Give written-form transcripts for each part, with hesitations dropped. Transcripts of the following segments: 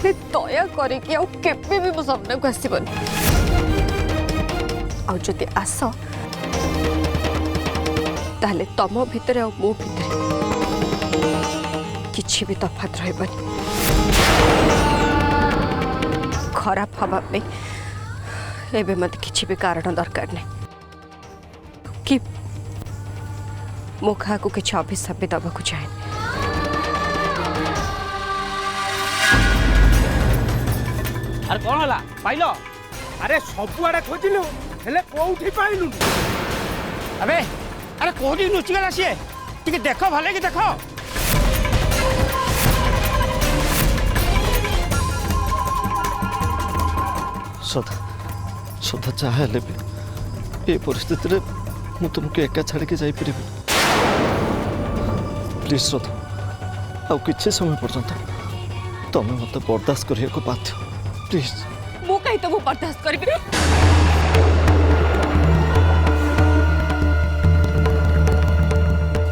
ताले दया करके आउ केबे भी मो सामने को आसीबनी आउ जति आस ताले तम भितर आ मो भितर किछि भी तफात रहबनी खराब हवा पे एबे मत किछि भी कारण दरकार नहीं कि मुखा को किछि अभिशाप भी दबा को चाहे अरे कौन हला पाइलो अरे सब आड़े खोजिलु हेले कोउठी पाइलु अबे अरे कोडी नुची गला सी टिके देखो भले कि देखो सदा सदा चाहे भी ये परिस्थिति रे मु तुमको एका छाड़ के जाई परिबे प्लीज सदा आ किछि समय पर्यंत तमे मते बर्दाश्त करिया को बाध्य प्लीज मु कहि तो मु बर्दाश्त करबी रे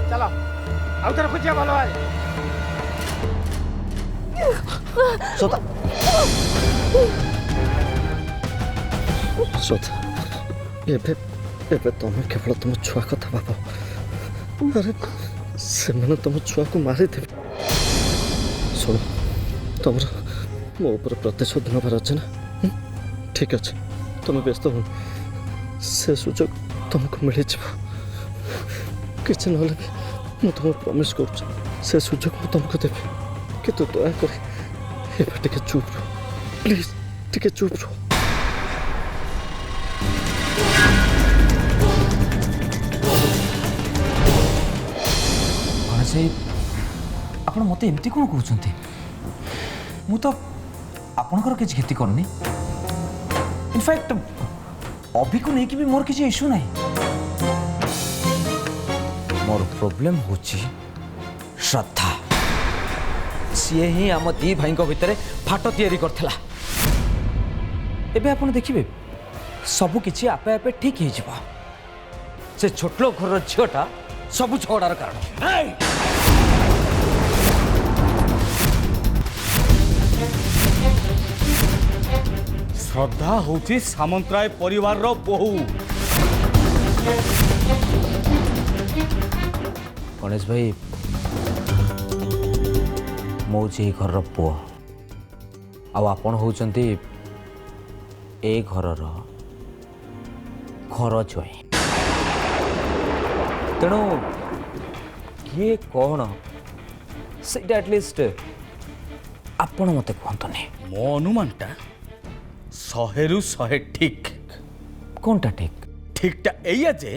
चलो आउतर खोजिया भलो आए सदा सदा एबे एबे तमे केवल तुम छुआ कथा भाब अरे से मैंने तुम छुआ को मारी थे सुन तुम मो ऊपर प्रतिशोध नबार अच्छे ना ठीक अच्छे तुम व्यस्त हो से सुजोग तुमको मिल किसी ना भी तुमको प्रॉमिस कर से सुजोग मुझे तुमको देवी कि तू दया कर टे चुप रहो प्लीज टे चुप रहो आपण मत एमती कौन कहते मु तो आपणकर किसी क्षति करनी इनफैक्ट अभी को लेकिन भी मोर किसी इश्यू नहीं मोर प्रॉब्लम होची श्रद्धा सी ही आम दी भाई भितर फाट तैयारी करथिला एबे आपण देखिबे सब किछि आपे आपे ठीक हो जिवो से छोट लोक घर झीटा सब झगड़ार कारण श्रद्धा होची सामंतराय परिवार रो बहु गणेश भाई मो जे घर पुओ आपण होचंती ए घर जोई तेणु किए कौन से एटलिस्ट आपण मते कहतनी मो अनुमानटा 100 रु 100 ठीक कौनटा ठीक ठीकटा एया जे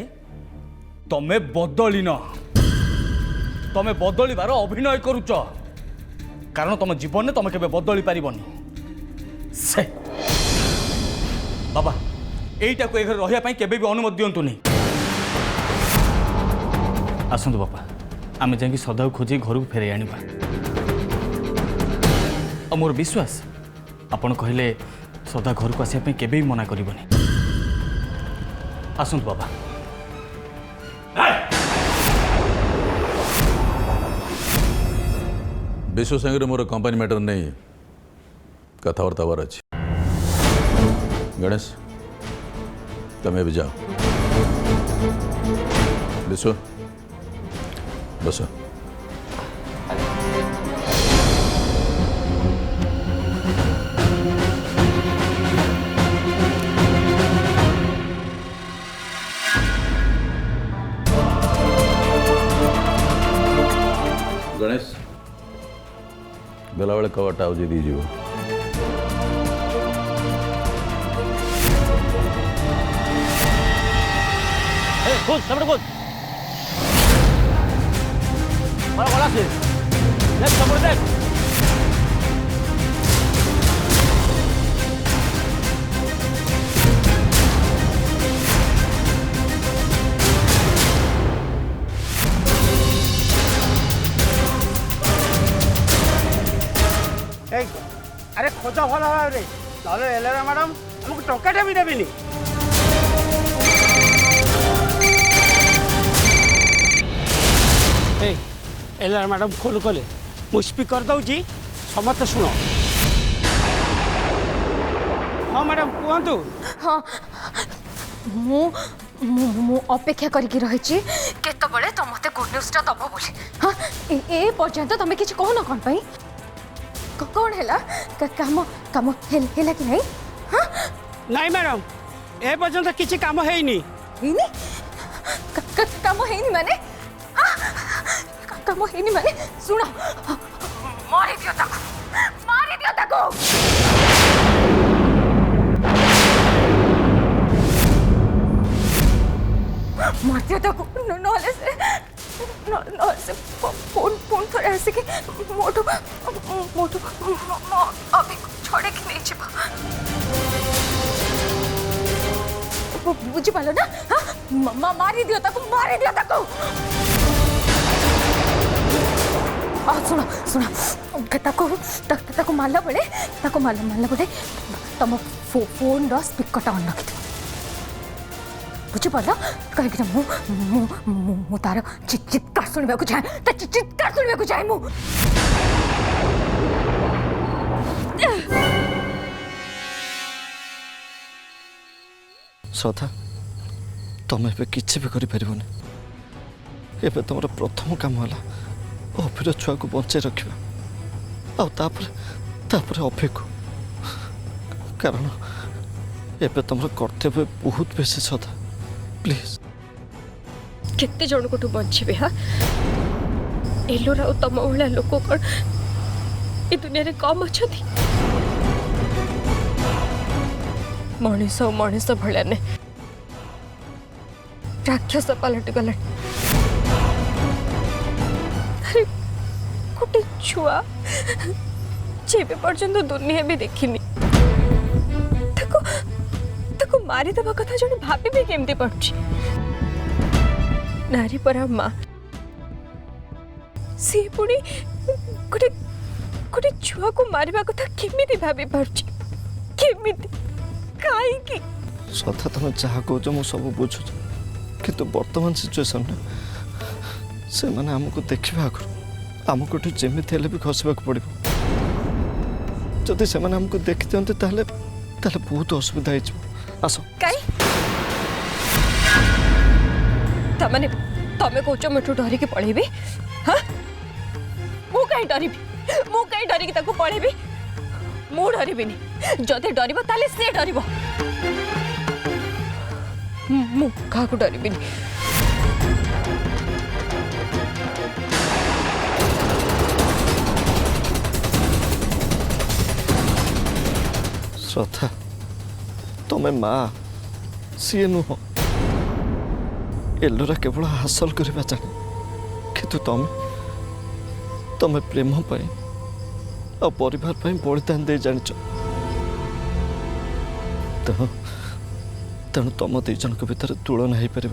तमे बदलिन तमे बदलिबार अभिनय करूच कारण तुम जीवन में तुम के बदली पारिबनी से बाबा एटा को घर रहिया केबे भी अनुमति दियंतु नहीं आसंतु बाबा आम जाकि सदा खोजी घर को फेरे आनिबा और मोर विश्वास आपण कहले सदा घर को आसिया केबे भी मना करिबनी आसंतु बाबा विश्व संगे मोर कंपनी मैटर नहीं कथबार्ता हबार अच्छे गणेश तुम्हें भी जाओ विश्व बस गणेश गला बेले कवरटा आउजी दीजिए खुद सबड़ खुद बड़ा बड़ा से देख सबड़ देख अरे खोज भल भाव रे नले एलरा मैडम हमको टंकाटा भी देबेनी एलआर मैडम फोन कले मु स्पीकर दौची समस्त शुण हाँ मैडम कहतु। हाँ मु मु मु अपेक्षा करके रही केतबले तो मते गुड न्यूज़ दब बोली। हाँ ए पर्यंत तुम किसी कहन कौन पाई कौन है काम काम है कि नहीं? हाँ नहीं मैडम ए पर्यंत किसी काम है काम है माने काम है माने सुनो मारी दियो ताको मारती ताको नहले से फोन थोड़े आसिक मोटू मोटू अभी छोड़े कि नहीं जीव बुझिपाल ना? हाँ मारी दियो ताको सुनो सुनो ताको मारला बेले तुम फोन स्पीकर ऑन रखि बुझिपाल कहीं मु तार चित्कार शुणा चाहे चित्कार शुणा चाहे मु श्रद्धा तुम ए किसी भी करें एवं तुम प्रथम काम है अभिर छुआ को बचे रखा अभि को कारण एवं तुम कर्तव्य बहुत बेसी श्रद्धा प्लीज केते जन को बचे हाँ एलोरा और तम भाया लोक कौन ए दुनिया रे कम अच्छा मनीष मनीष भाया ने राक्षस पलटि गला गोटे छुआ जेबे पर्यंत दुनिया भी देखनी मारी दबा कथा जन भाभी भी केमती पड़ुछि नारी परा माँ सी पुणी गोटे गोटे छुआ को मारिबा कथा केमिति भाभी पड़ुछि केमिति काई की श्रद्धा तुम जहाँ कह मु सब बुझु किंतु वर्तमान सिचुएशन से माने हमको देखा आगु आमको जमी भी खसवा पड़ो जदि से हमको देखी दिखते ताले बहुत असुविधा हो आस तमें कौच मुठू डरिकी पलैबी हाँ मु कहीं डरिकी पलैबी मु डरबी जदि डर ताले सी डर मु क्या डरबी श्रद्धा तुम्हें माँ सी नुह एलोरा केवल हासिल करवा जाने किंतु तुम्हें प्रेम पाई आ परिवार पाई बलिदान दे जान तेणु तुम दी जन भितर तुलना हो पार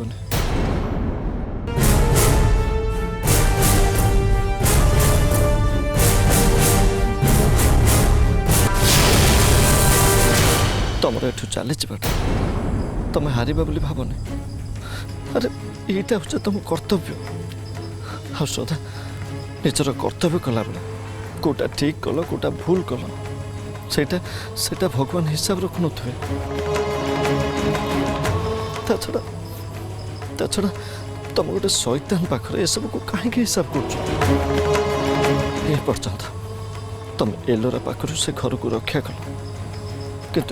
तुमर एठू चली जाटा तुम हारिबा बोली भावनी अरे यहीटा हूँ तुम कर्तव्य हाँ श्रद्धा निजर कर्तव्य कला बेले कोटा ठीक कल कोटा भूल कल सेटा भगवान हिसाब रखु थे ता छड़ा तुम गोटे शैतान पाखरे सब को कहीं हिसाब कर तुम एलोरा पाखर से घर को रक्षा कल किंतु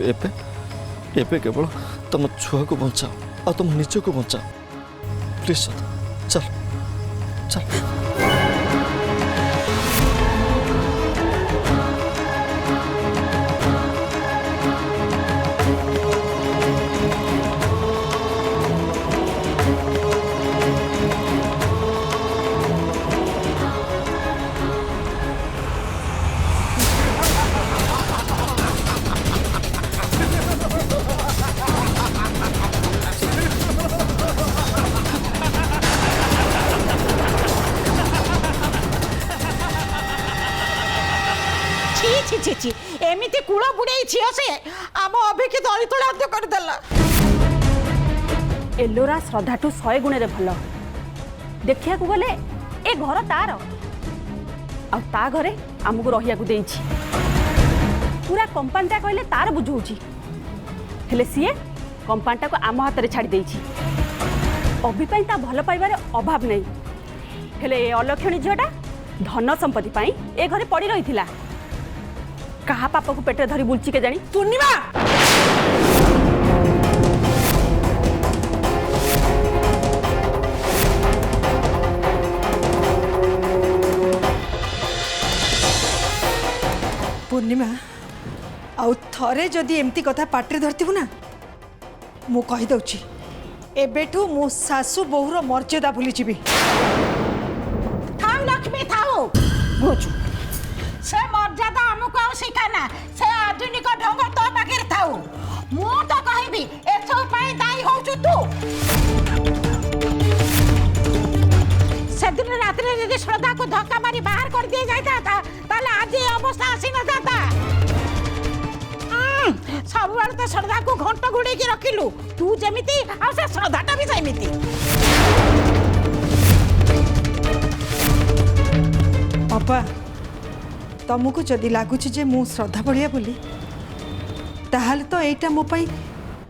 एबे केवल तुम छुआ को बचाओ आ तुम निज को बचाओ प्लीज श्रद्धा चल चल एमती कूल बुड़े झील से आम अभिकी दली तुला करदेला एलोरा श्रद्धा टू 100 गुणे भल देखिया गले ए घर तार आ घरे आमको रहिया देछि पूरा कंपनीटा कहले तार बुझौछि हेले सीए कंपानीटा को आम हाथ में छाड़ी देछि अभी पाई ता भल पाइबार अभाव नहीं हेले ए अलक्षणी झीटा धन संपत्ति पाई ए घरे पड़ी रही कहा पाप को पेटे धरी बुलची के जानी पूर्णिमा पूर्णिमा आउ थरे जदि एमती कथा पाटे धरतीबु ना मु कहि दउची एबेठू मु सासु बहुर मर्यादा भूली जीवी थाऊ लक्ष्मी थाऊ बुझु से मर्यादा हमको आउ शिखाना से आधुनिक ढंग तो पाखे थाऊ मु तो कहबी एसो पाई दाई होचु तू सेदिन रात रे यदि श्रद्धा को धक्का मारी बाहर कर दिए जाता था ताले आज ये अवस्था आसी न जाता सब बार तो श्रद्धा को घंट गुड़े की रखिलु तू जेमिति आ से श्रद्धाटा भी सेमिति अपा तुमको जदि लगुच जे मु श्रद्धा बढ़िया बोली ताहले तो एटा मो पाई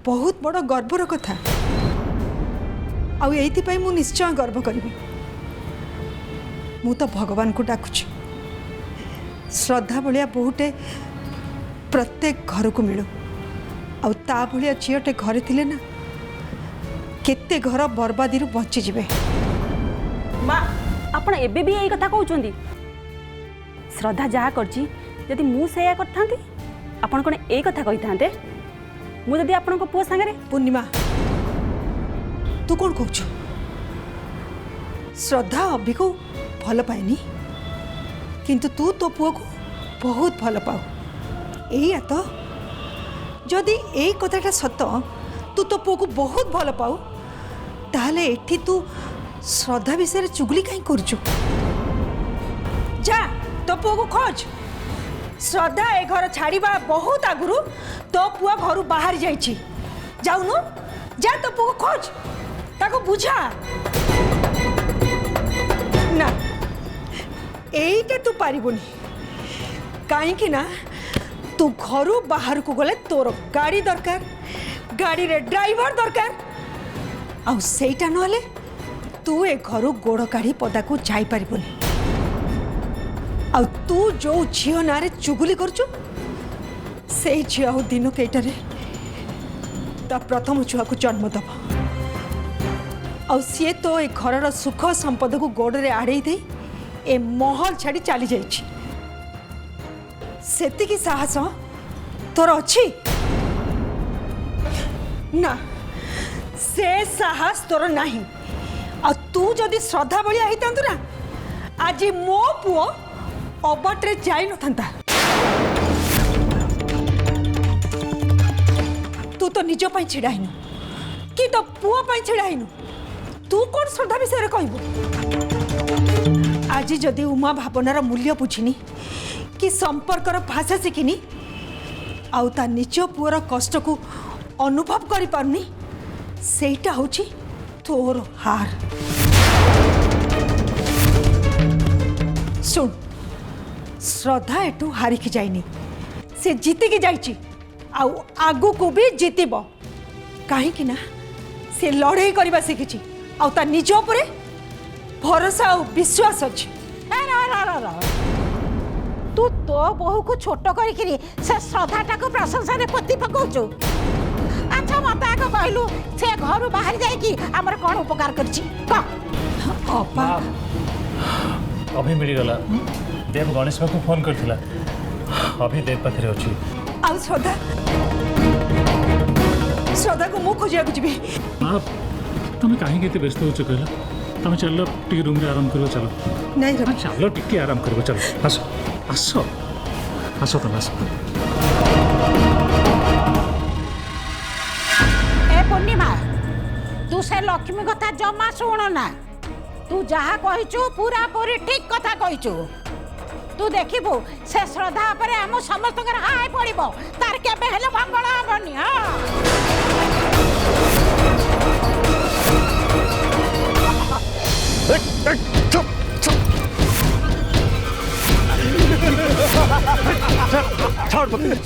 बहुत बड़ गर्वर कथा आउ एइति पाई मु निश्चय गर्व करिबी मु तो भगवान को डाकुची श्रद्धा बढ़िया बहुटे प्रत्येक घर को मिलू आउ ता भलिया झीटे घरे थिले ना केते घर बर्बादी बची जिवे माँ आपण एबे भी यही कथा कहउचंदी श्रद्धा जहाँ करची यदि मु सेया करथांती आपण कोन एई कथा कहि थांते मु जदि आपण को पुओ संगे पूर्णिमा तू कौन कहू श्रद्धा अभी को भल पाएनी किंतु तू तो पुओ को बहुत भल पाऊ एया तो जदि एई कथाटा सत तू तो पुओ को बहुत भल पाऊ ताहले एठी तू श्रद्धा विषय चुगली कहीं करचु जा तो पुओ को खोज श्रद्धा ए घर छाड़ीबा बहुत आगुरु तो पुआ घर बाहर जाइछि जाउनु जा तो पुओ को खोज ताको बुझा ना एईटा तू पारिबुनी काईकि ना तू घर बाहर को गले तोर गाड़ी दरकार गाड़ी रे ड्राइवर दरकार आउ सेटा नहले तू ए घर गोड़ काढ़ी पदा को जाई पारिबुनी आउ तू जो झील ना रे चुगली करचु से झील दिन केटारे ता प्रथम छुआ को जन्म दब आउ सी तो ए घर सुख संपद को गोड़े आड़े दे ए महल छाड़ी चली जाइछि सेतिकी साहस तोर अच्छी ना से साहस तोर नहीं आ तू जदि श्रद्धा भलिया होता ना आज मो पुओ अबट्रे जाई नथंता तू तो निज पाई छिड़ा हिनु कि तो पुओ पाई छिड़ा हिनु तू कौन श्रद्धा विषय कहबू आज जदि उमा भावनार मूल्य बुझिनी कि संपर्कर भाषा शिखिनी आउ ता निज पुअर कष्ट को अनुभव करि पारुनी सेटा होची तोर हार सुन श्रद्धा एटू हारिकी जाइनी से जीतिकी जाइची आउ आगु को भी जीतिब काहेकि ना से लड़ाई करबा शिखिची आउ ता निज उपरे भरोसा और विश्वास अच्छी तू तो बहु को छोट करी से श्रद्धाटा को प्रशंसा रे पति पकाउछु अच्छा मत आग कहलु से घर बाहर जाई कि हमर कोन उपकार करछि अपा अभी मिल गला देव गणेश को फोन करथिला अभी देव पाखरे अछि आउ श्रद्धा श्रद्धा को मु खोजिया को जीबी तुम कहीं केते व्यस्त हो कहला तुम चलो टी रूम रे आराम करो चलो नहीं रवि चलो टिके आराम करो चलो आसो आसो आसो तुम आसो ए पूर्णिमा तू से लक्ष्मी कथा जमा शुण ना तू जहाँ कहिचु पूरा पूरी ठीक कथा कहिचु तू देखिबु से श्रद्धा पर हम समस्त हाय पड़िबो तार केबे हेले मंगल हबनी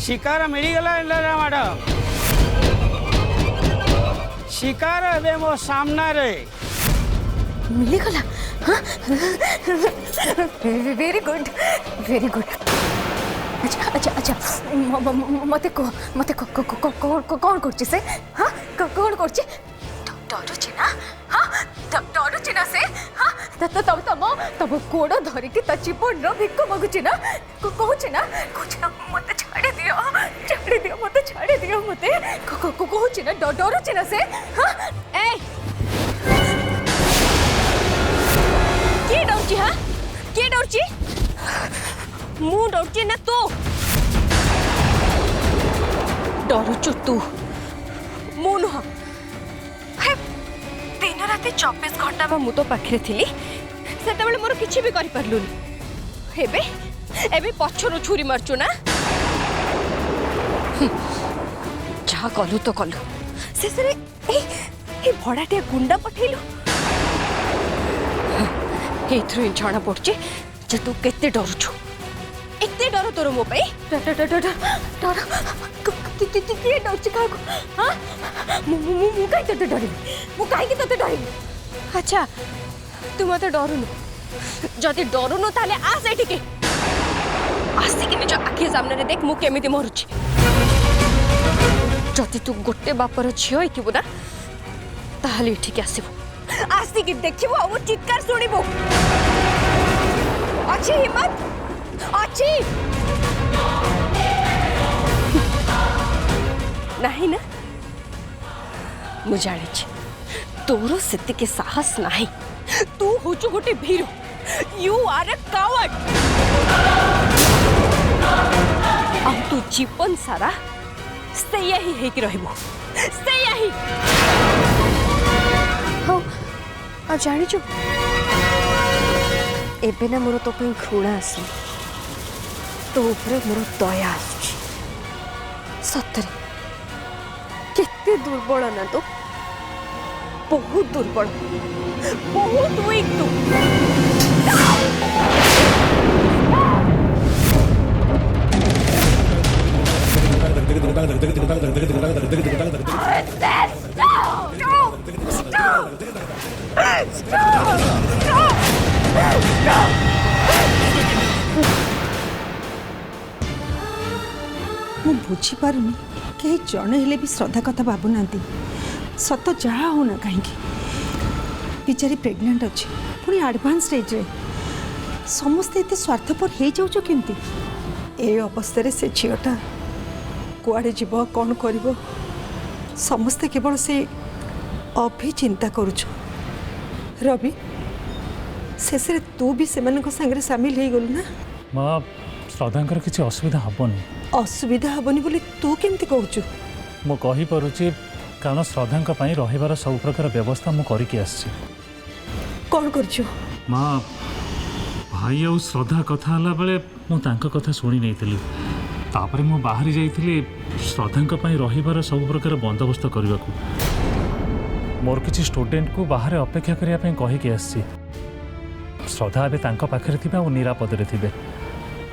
शिकार मिल गला मैडम शिकार एबे मो सामना रे मिलीगला वेरी गुड वेरी गुड अच्छा अच्छा अच्छा मते कौन करछि से हाँ कौन करछि डरुछि ना हाँ डरुछि ना से हाँ तब गोड़ धरिकी ता चिपन भिक्क मागुछि ना कहूछि ना मते छाड़ी दियो मते छाड़ी दियो मते कहूछि ना डरुछि ना से हाँ ए किए डरुछि हाँ किए डरुछि मु डरुछि ना तू डरुछु तू मु नुह दिन राति 24 घंटा मु तो पाखे थी से मोर किसी भी करें एबे पछरु छुरी मारचु ना जहा कलु तो कलु से भड़ाटिया गुंडा पठेलु एथरु जना पड़ुची जे तू केते डरुछु एते डर तोर मो पे डर किए डरुची का हां मु काई तते डरिबी मु काई की तते डरिबी अच्छा तू मते डरुनु जदि डरुनु ताले आस एटिके आसी कि निज आखि सामने रे देख मु केमिति मरुची जदि तू गोटे बापर झियो होइथिबु ना ताले एटिके आसीबु आसी कि देखिबु आ चित्कार सुनिबु अच्छी हिम्मत अच्छी नहीं ना मु जानी तोर से साहस नहीं तू हूँ गोटे भीरु यू आर ए कावर्ड आ तू जीवन सारा सैया ही हेकी रहबो सैया ही हो आ जानी छु एबे ना मोर तो कोई घृणा आसी तो ऊपर मोर दया आसुची सतरे केते दुर्बल ना तो बहुत दुर्बल बहुत वीक तू मु बुझी पारुनी कहीं जड़े हेले भी श्रद्धा कथा भावुना सत जहा होना कहीं बेचारी प्रेग्नेंट अच्छी पुणी एडवांस स्टेज रे समस्ते एत स्वार्थपर हो जाऊच केमती ए अवस्था से झीटा कुआड़े जीव कौन कर समस्ते केवल से अभी चिंता करुच रवि शेष तू भी से सांगे सामिल हो गलु ना माँ श्रद्धांकर किसी असुविधा हेनी असुविधा हेनी बोली तू केमती कहूचु मु कही पारुची कारण श्रद्धांक पई रहिबार सब प्रकार व्यवस्था मु करिकी आछि कौन करछु माँ भाई आ श्रद्धा कथा हला बेले मु तांका कथा सुनी नहीं तापरे मु बाहरी जाइथिली श्रद्धांक पई रहिबार सब प्रकार बंदोबस्त करने को मोर किसी स्टूडेंट को बाहर अपेक्षा करिया पई कहिकी आछि श्रद्धा एबे तांका पाखरे थिबे आ निरापद रे थिबे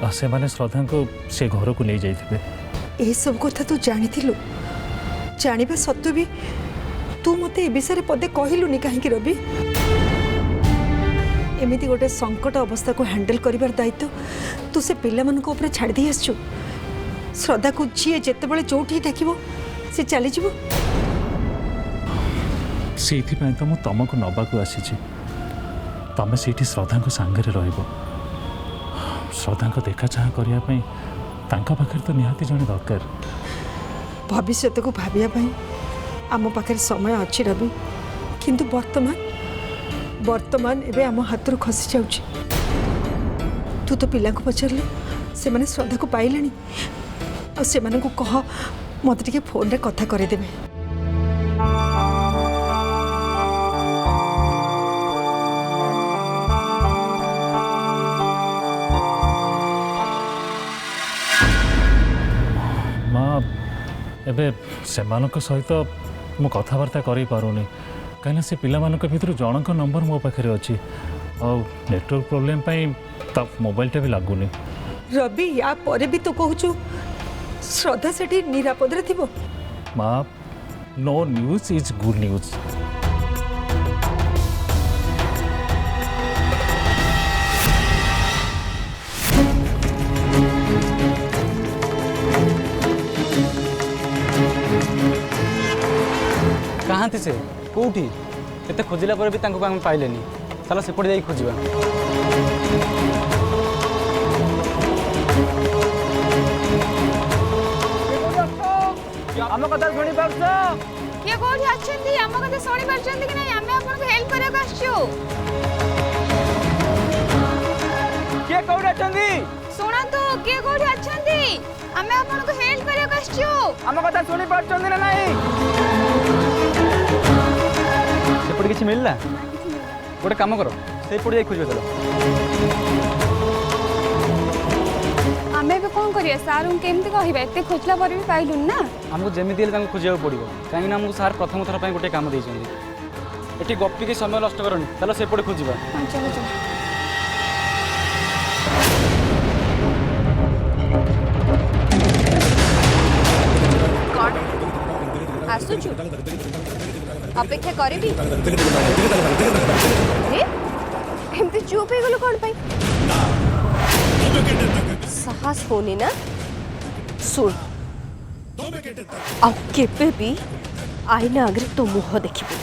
आ से माने श्रद्धा को से घर को नहीं जाइथिबे ए सब कथा तू जानिथिलु जानिबा सत्त्वे भी तू मते ए विषय पदे कहलुनी कहीं रवि एमिति गोटे संकट अवस्था को हैंडल करिवार दायित्व तू से पिला मन को ऊपर छाड़ दी आसछु श्रद्धा को जी जेतेबेले जोठी डाकिबो से चली जीवो से तो मु तुमको नबाकू आसी तमें से श्रद्धा को सांगे रहिबो श्रद्धा को देखा चाह करने पाखे तो निहाती जड़े दरकार भविष्य को भाविया आम पाखे समय अच्छी रवि किंतु वर्तमान एबे आम हाथ खसी जाउची तू तो पिला को पचारलु से माने श्रद्धा को पाइलानी आ से माने को कह मत टिके फोन रे कथा करे देबे माँ एबे सेमानक सहित मु कथबार्ता करि पारुनी कहीं से पिला भितर जनक नंबर मो पाखे अच्छी और नेटवर्क प्रोब्लेम तब मोबाइलटा भी लगुनि रवि या परे भी तो कहूचु श्रद्धा सेठी निरापद रे थिबो माँ no news is good news. कहाँ थी से कोठी एते खोजिला पर भी तांको हम पाइलेनी चलो सेपटे जाई खोजिबा। आम कथा शुणी पारछ किए कोठी अछंती हम कथा सुनी परछंती कि नहीं हमें आपन को हेल्प करे को आछियो। के कोठी अछंती सुना तो किए कोठी अछंती हमें आपन को हेल्प करे को आछियो। आम कथा शुणी पारछंती ना नहीं सेपटे किछि मिलला गोटे काम करो सेपटे जाई खोजिबा चलो। हमें भी कौन करिए सार हम केमती कहबे एते खोजला पर भी पाइलुन ना। हमको जेमिति हेले तांको खोजिया पड़ो कहीं हमको सार प्रथम थर पर गोटे काम देछन एठी गप्पी के समय नष्ट करनी चलो सेपटे खोजिबा। हां चलो चलो। कौन आसुचु अपेक्षा करबी एमती चुप हो गलो कौन पाई साहस होनी ना सुन केबे भी आईना आगे तो मुह देखिबे।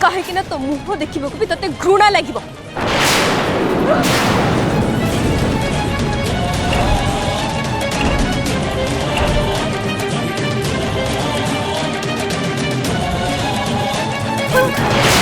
कहीं ना तो मुह देखा भी तते घृणा लगे। Oh